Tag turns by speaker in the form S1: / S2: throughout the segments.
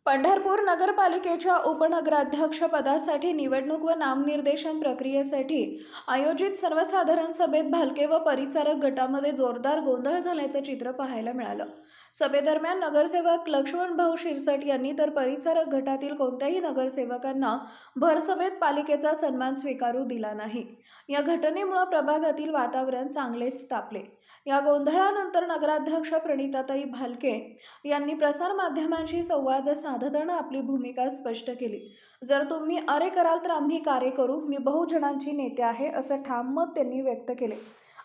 S1: पंढरपूर नगरपालिकेच्या उपनगराध्यक्षपदासाठी निवडणूक व नामनिर्देशन प्रक्रियेसाठी आयोजित सर्वसाधारण सभेत भालके व परिचारक गटामध्ये जोरदार गोंधळ झाल्याचं चित्र पाहायला मिळालं। सभेदरम्यान नगरसेवक लक्ष्मणभाऊ शिरसट यांनी तर परिचारक गटातील कोणत्याही नगरसेवकांना भरसभेत पालिकेचा सन्मान स्वीकारू दिला नाही। या घटनेमुळे प्रभागातील वातावरण चांगलेच तापले। या गोंधळानंतर नगराध्यक्ष प्रणिताताई भालके यांनी प्रसार माध्यमांशी संवाद साधताना आपली भूमिका स्पष्ट केली। जर तुम्ही अरे कराल तर आम्ही कार्य करू, मी बहुजनांची नेते आहे असं ठाम मत त्यांनी व्यक्त केले।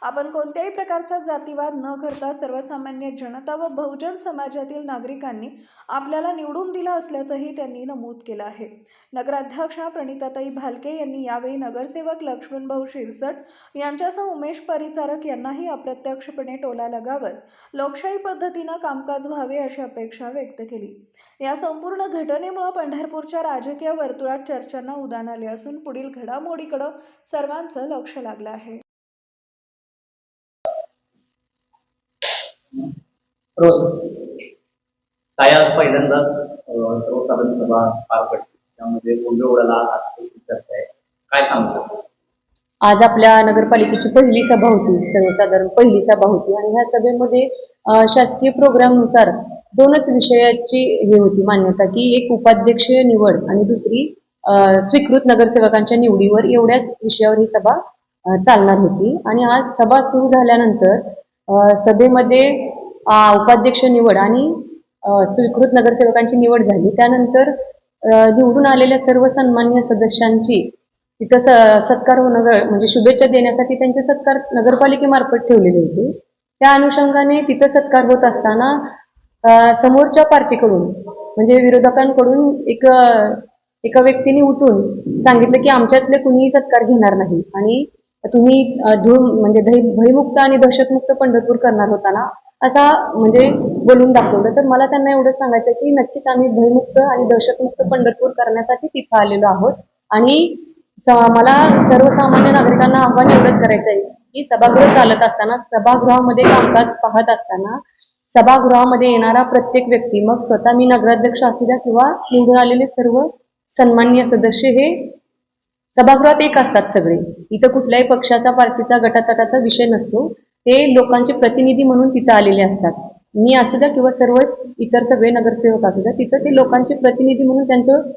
S1: आपण कोणत्याही प्रकारचा जातीवाद न करता सर्वसामान्य जनता व बहुजन समाजातील नागरिकांनी आपल्याला निवडून दिलं असल्याचंही त्यांनी नमूद केलं आहे। नगराध्यक्षा प्रणिताताई भालके यांनी यावेळी नगरसेवक लक्ष्मणभाऊ शिरसट यांच्यासह उमेश परिचारक यांनाही अप्रत्यक्षपणे टोला लगावत लोकशाही पद्धतीने कामकाज व्हावे अशी अपेक्षा व्यक्त केली। या संपूर्ण घटनेमुळे पंढरपूरच्या राजकीय वर्तुळात चर्चांना उधाण आले असून पुढील घडामोडीकडे सर्वांचं लक्ष लागलं आहे।
S2: काय आज पहिल्यांदाच सर्वसाधारण सभा पार पडली, त्यामध्ये गोंधळ उडाला आज चर्चा आहे, काय सांगतो?
S3: आज आपल्या नगरपालिकेची पहिली सभा होती, सर्वसाधारण पहिली सभा होती आणि ह्या सभेमध्ये शासकीय प्रोग्रामनुसार दोनच विषयाची हे होती मान्यता की एक उपाध्यक्ष निवड आणि दुसरी स्वीकृत नगरसेवकांच्या निवडीवर, एवढ्याच विषयावर ही सभा चालणार होती। आणि आज सभा सुरू झाल्यानंतर सभेमध्ये उपाध्यक्ष निवड आणि स्वीकृत नगरसेवकांची निवड झाली। त्यानंतर निवडून आलेल्या सर्व सन्मान्य सदस्यांची तिथं सत्कार होणं म्हणजे शुभेच्छा देण्यासाठी त्यांचे सत्कार नगरपालिकेमार्फत ठेवलेले होते। त्या अनुषंगाने तिथं सत्कार होत असताना समोरच्या पार्टीकडून म्हणजे विरोधकांकडून एका व्यक्तीने उठून सांगितलं की आमच्यातले कुणीही सत्कार घेणार नाही आणि तुम्ही म्हणजे भयमुक्त आणि दहशतमुक्त पंढरपूर करणार होता ना, असा म्हणजे बोलून दाखवलं। तर मला त्यांना एवढं सांगायचं की नक्कीच आम्ही भयमुक्त आणि दहशतमुक्त पंढरपूर करण्यासाठी तिथं आलेलो आहोत आणि मला सर्वसामान्य नागरिकांना आव्हान एवढंच करायचं आहे की सभागृह चालत असताना, सभागृहामध्ये कामकाज पाहत असताना सभागृहामध्ये येणारा प्रत्येक व्यक्ती, मग स्वतः मी नगराध्यक्ष असू द्या किंवा निवडून आलेले सर्व सन्माननीय सदस्य, हे सभागृहात एक असतात सगळे। इथं कुठल्याही पक्षाचा, पार्टीचा, गटातटाचा विषय नसतो। ते लोकांचे प्रतिनिधी म्हणून तिथं आलेले असतात। मी असू द्या किंवा सर्व इतर सगळे नगरसेवक असू द्या, तिथं ते लोकांचे प्रतिनिधी म्हणून त्यांचं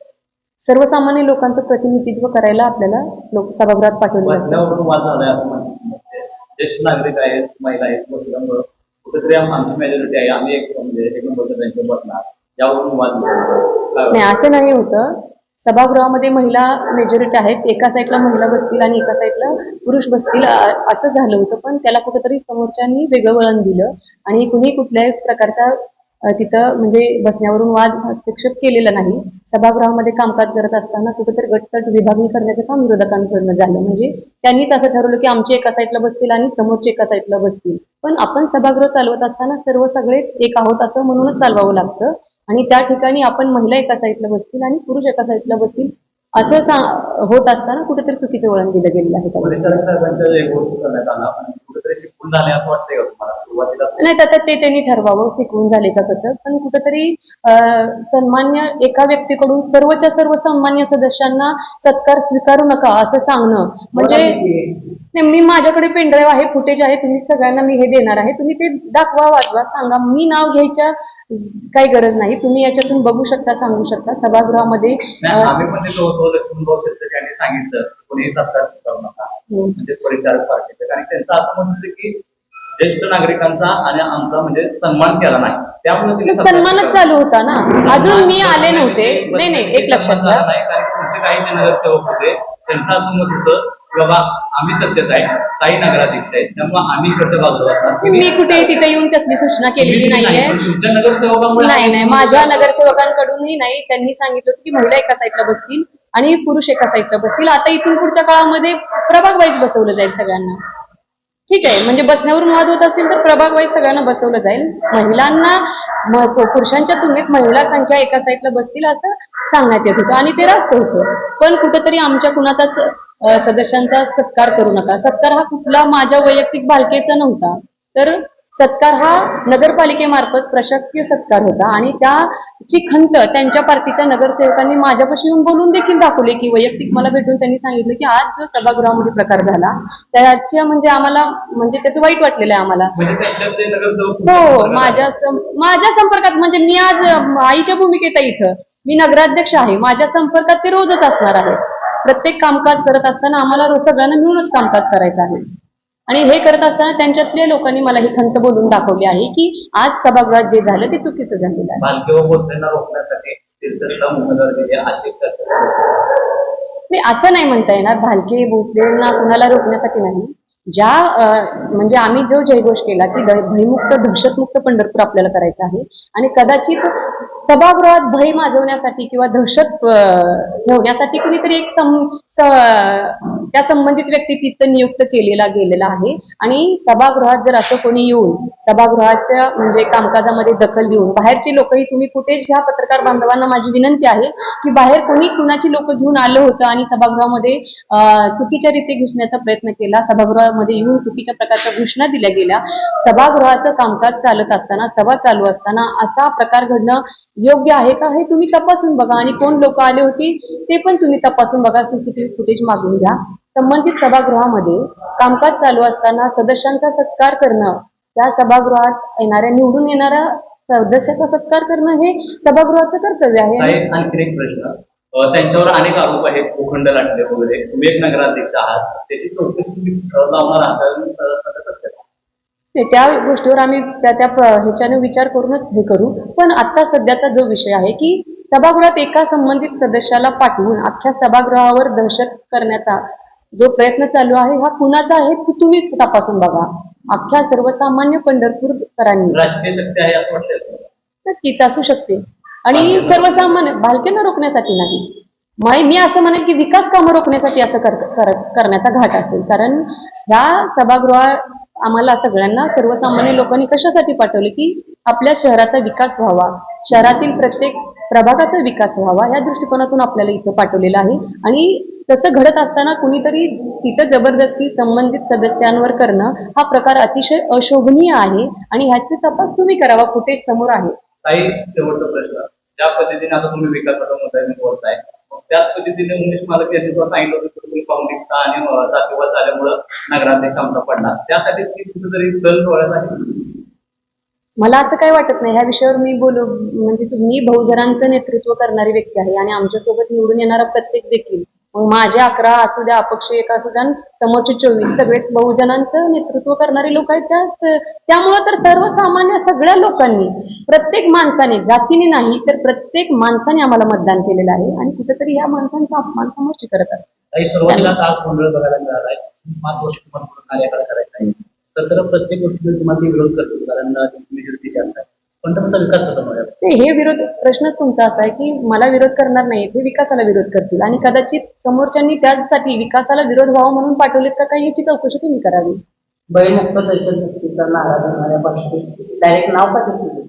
S3: सर्वसामान्य लोकांचं प्रतिनिधित्व करायला आपल्याला सभागृहात पाठवलं जातं।
S2: ज्येष्ठ नागरिक आहेत, महिला आहेत, बसल्यामुळं कुठेतरी आमची मेजॉरिटी आहे, आम्ही एक म्हणजे एक नंबरच्या बँकेत बसणार, यावरून वाद
S3: नाही, असं नाही होतं। सभागृहामध्ये महिला मेजॉरिटी आहेत, एका साईडला महिला बसतील आणि एका साईडला पुरुष बसतील असं झालं होतं। पण त्याला कुठेतरी समोरच्यांनी वेगळं वळण दिलं आणि कुठल्याही प्रकारचा तिथं म्हणजे बसण्यावरून वाद हस्तक्षेप केलेला नाही। सभागृहामध्ये कामकाज करत असताना कुठेतरी गटतट विभागणी करण्याचं काम विरोधकांकडनं झालं। म्हणजे त्यांनीच असं ठरवलं की आमचे एका साईडला बसतील आणि समोरचे एका साईडला बसतील, पण आपण सभागृह चालवत असताना सगळेच एक आहोत असं म्हणूनच चालवावं लागतं आणि त्या ठिकाणी आपण महिला एका साईडला बसतील आणि पुरुष एका साईडला बसतील असं होत असताना कुठेतरी चुकीचं वळण दिलं गेलेलं आहे। नाही, तर ते त्यांनी ठरवावं शिकवून झाले का कसं, पण कुठेतरी सन्मान्य एका व्यक्तीकडून सर्वच्या सर्व सन्मान्य सदस्यांना सत्कार स्वीकारू नका असं सांगणं म्हणजे मी माझ्याकडे पेनड्राईव्ह आहे, फुटेज आहे, तुम्ही सगळ्यांना मी हे देणार आहे, तुम्ही ते दाखवा, वाचवा, सांगा, मी नाव घ्यायच्या काही गरज नाही, तुम्ही याच्यातून बघू शकता, सांगू शकता। सभागृहामध्ये
S2: ज्येष्ठ नागरिकांचा आणि आमचा म्हणजे सन्मान केला नाही, त्यामुळे
S3: सन्मानच चालू होता ना, अजून मी आले नव्हते। नाही, एक लक्षात घ्या,
S2: काही जे नगरसेवक होते त्यांचं असं मत होतं की बाबा आम्ही सत्तेत आहे, काही नगराध्यक्ष आहेत, त्यामुळे आम्ही इकडच्या बाजूला।
S3: मी कुठे तिथे येऊन कसली सूचना केलेली नाहीये। नाही, माझ्या नगरसेवकांकडूनही नाही, त्यांनी सांगितलं होतं की महिला एका साईडला बसतील आणि पुरुष एका साईडला बसतील। आता इथून पुढच्या काळामध्ये प्रभाग वाईज बसवलं जाईल सगळ्यांना, ठीक आहे, म्हणजे बसण्यावरून वाद होत असतील तर प्रभाग वाईज सगळ्यांना बसवलं जाईल। महिलांना पुरुषांच्या तुलनेत महिला संख्या एका साईडला बसतील असं सांगण्यात येत होतं आणि ते रास्त होतं। पण कुठेतरी आमच्या कुणाचाच सदस्यांचा सत्कार करू नका, सत्कार हा कुठला माझ्या वैयक्तिक बालकेचा नव्हता, तर सत्कार हा नगरपालिकेमार्फत प्रशासकीय सत्कार होता आणि त्याची खंत त्यांच्या पार्टीच्या नगरसेवकांनी माझ्यापाशी येऊन बोलून देखील दाखवले की वैयक्तिक मला भेटून त्यांनी सांगितलं की आज जो सभागृहामध्ये प्रकार झाला त्याचे म्हणजे आम्हाला म्हणजे त्याचं वाईट वाटलेलं आहे आम्हाला.
S2: म्हणजे त्यांच्यात ते नगरसेवक
S3: हो, माझ्या संपर्कात म्हणजे मी आज आईच्या भूमिकेत आहे इथं, मी नगराध्यक्ष आहे, माझ्या संपर्कात ते रोजच असणार आहे. प्रत्येक कामकाज करत असताना आम्हाला रोज सगळ्यांना मिळूनच कामकाज करायचं आहे आणि हे करत असताना त्यांच्यातल्या लोकांनी मला ही खंत बोलून दाखवली आहे की आज सभागृहात जे झालं ते चुकीचं झालेलं आहे.
S2: भालके व भोसलेंना रोखण्यासाठी तीर्थला उमेदवार दिले असे
S3: नाही, असं नाही म्हणता येणार. भालके भोसलेंना कुणाला रोखण्यासाठी नाही. ज्या म्हणजे आम्ही जो जयघोष केला की भयमुक्त दहशतमुक्त पंढरपूर आपल्याला करायचं आहे आणि कदाचित सभागृहात भय माजवण्यासाठी किंवा दहशत ठेवण्यासाठी कुणीतरी एक त्या संबंधित व्यक्ती तिथं नियुक्त केलेला गेलेला आहे आणि सभागृहात जर असं कोणी येऊन सभागृहाच्या म्हणजे कामकाजामध्ये दखल देऊन बाहेरची लोकही तुम्ही फुटेज घ्या. पत्रकार बांधवांना माझी विनंती आहे की बाहेर कोणी कुणाची लोक घेऊन आलं होतं आणि सभागृहामध्ये चुकीच्या रीती घुसण्याचा प्रयत्न केला, सभागृहामध्ये येऊन चुकीच्या प्रकारच्या घोषणा दिल्या गेल्या. सभागृहाचं कामकाज चालत असताना सभा चालू असताना असा प्रकार घडणं योग्य आहे का हे तुम्ही तपासून बघा आणि कोण लोक आले होती ते पण तुम्ही तपासून बघा. सीसीटीव्ही फुटेज मागून घ्या. संबंधित सभागृहामध्ये कामकाज चालू असताना सदस्यांचा सत्कार करणं, त्या सभागृहात निवडून येणाऱ्या सदस्याचा सत्कार करणं हे सभागृहाचं कर्तव्य आहे.
S2: आणखी एक प्रश्न, त्यांच्यावर अनेक आरोप आहेत, भूखंड लाटले वगैरे, तुम्ही एक नगराध्यक्ष आहात, त्याची चौकशी तुम्ही लावणार आहात?
S3: त्या गोष्टीवर आम्ही त्या ह्याच्याने विचार करूनच हे करू. पण आता सध्याचा जो विषय आहे की सभागृहात एका संबंधित सदस्याला पाठवून अख्ख्या सभागृहावर दहशत करण्याचा जो प्रयत्न चालू आहे हा कुणाचा आहे तो तुम्ही तपासून बघा. अख्ख्या सर्वसामान्य पंढरपूरकरांनी
S2: राजकीय शक्ती आहे असं वाटतं?
S3: नक्कीच असू शकते आणि सर्वसामान्य भालकेंना रोखण्यासाठी नाही. मी असं म्हणेल की विकास कामं रोखण्यासाठी असं करण्याचा घाट असेल. कारण ह्या सभागृहात आम्हाला सगळ्यांना सर्वसामान्य लोकांनी कशासाठी पाठवले की आपल्या शहराचा विकास व्हावा, शहरातील प्रत्येक प्रभागाचा विकास व्हावा या दृष्टिकोनातून आपल्याला इथं पाठवलेलं आहे. आणि तसं घडत असताना कुणीतरी तिथं जबरदस्ती संबंधित सदस्यांवर करणं हा प्रकार अतिशय अशोभनीय आहे आणि ह्याचे तपास तुम्ही करावा. फुटेज समोर आहे.
S2: काही शेवटचा प्रश्न, ज्या पद्धतीने आता तुम्ही विकासाचा मुद्दा बोलताय त्याच पद्धतीने उमेश मालक यांनी सांगितलं होतं तुम्ही काँग्रेसचा आणि जातीवाद झाल्यामुळं नगराध्यक्ष आमचा पडला, त्यासाठी तुमचं तरी दल डोळ्यात आहे?
S3: मला असं काही वाटत नाही. ह्या विषयावर मी म्हणजे मी बहुजनांचं नेतृत्व करणारी व्यक्ती आहे आणि आमच्यासोबत निवडून येणारा प्रत्येक देखील मग माझे 11 असू द्या, अपक्ष 1 असू द्या, समोरचे 24 सगळेच बहुजनांचं नेतृत्व करणारे लोक आहेत. त्यामुळं तर सर्वसामान्य सगळ्या लोकांनी प्रत्येक माणसाने जातीने नाही तर प्रत्येक माणसाने आम्हाला मतदान केलेलं आहे आणि कुठेतरी या माणसांचा अपमान समोरची करत असतात.
S2: काही सुरुवातीला आज गोंधळ बघायला मिळालाय, 5 वर्ष तुम्हाला कार्याकडे करायचं आहे तर प्रत्येक गोष्टीला तुम्हाला विरोध करतो कारण मेजॉरिटी जास्त आहे, पण तुमचा विकास कसा मिळेल? हे
S3: विरोध प्रश्नच तुमचा असा आहे की मला विरोध करणार नाही, हे विकासाला विरोध करतील आणि कदाचित समोरच्यांनी त्यासाठी विकासाला विरोध व्हावा म्हणून पाठवलेत का काही याची चौकशी तुम्ही करावी.
S4: भयमुक्त दहशतमुक्तीचा नारा देणाऱ्या भाषेत डायरेक्ट नाव का दिसलं?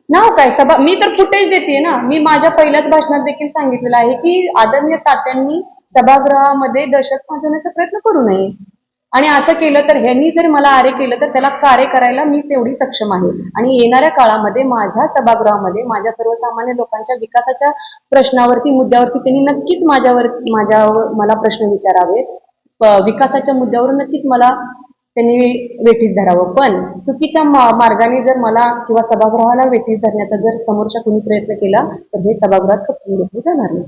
S3: नाव काय सभा मी तर फुटेज देते ना. मी माझ्या पहिल्याच भाषणात देखील सांगितलेलं आहे की आदरणीय तात्यांनी सभागृहामध्ये दहशत माजवण्याचा प्रयत्न करू नये आणि असं केलं तर ह्यांनी जर मला आरे केलं तर त्याला कार्य करायला मी तेवढी सक्षम आहे आणि येणाऱ्या काळामध्ये माझ्या सभागृहामध्ये माझ्या सर्वसामान्य लोकांच्या विकासाच्या प्रश्नावरती मुद्द्यावरती त्यांनी नक्कीच मला प्रश्न विचारावेत. विकासाच्या मुद्द्यावर नक्कीच मला त्यांनी वेठीस धरावं. पण चुकीच्या मार्गाने जर मला किंवा सभागृहाला वेठीस धरण्याचा जर समोरच्या कुणी प्रयत्न केला तर हे सभागृहात खपवून घेतले जाणार नाही.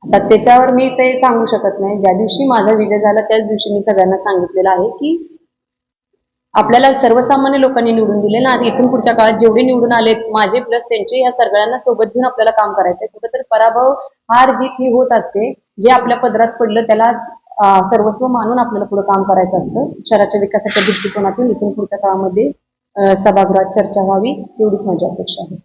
S3: आता त्याच्यावर मी ते सांगू शकत नाही. ज्या दिवशी माझा विजय झाला त्याच दिवशी मी सगळ्यांना सांगितलेलं आहे की आपल्याला सर्वसामान्य लोकांनी निवडून दिले ना, इथून पुढच्या काळात जेवढे निवडून आले माझे प्लस त्यांचे या सगळ्यांना सोबत घेऊन आपल्याला काम करायचंय. कुठेतरी पराभव हार जीत ही होत असते. जे आपल्या पदरात पडलं त्याला सर्वस्व मानून आपल्याला पुढे काम करायचं असतं. शहराच्या विकासाच्या दृष्टिकोनातून इथून पुढच्या काळामध्ये सभागृहात चर्चा व्हावी एवढीच माझी अपेक्षा आहे.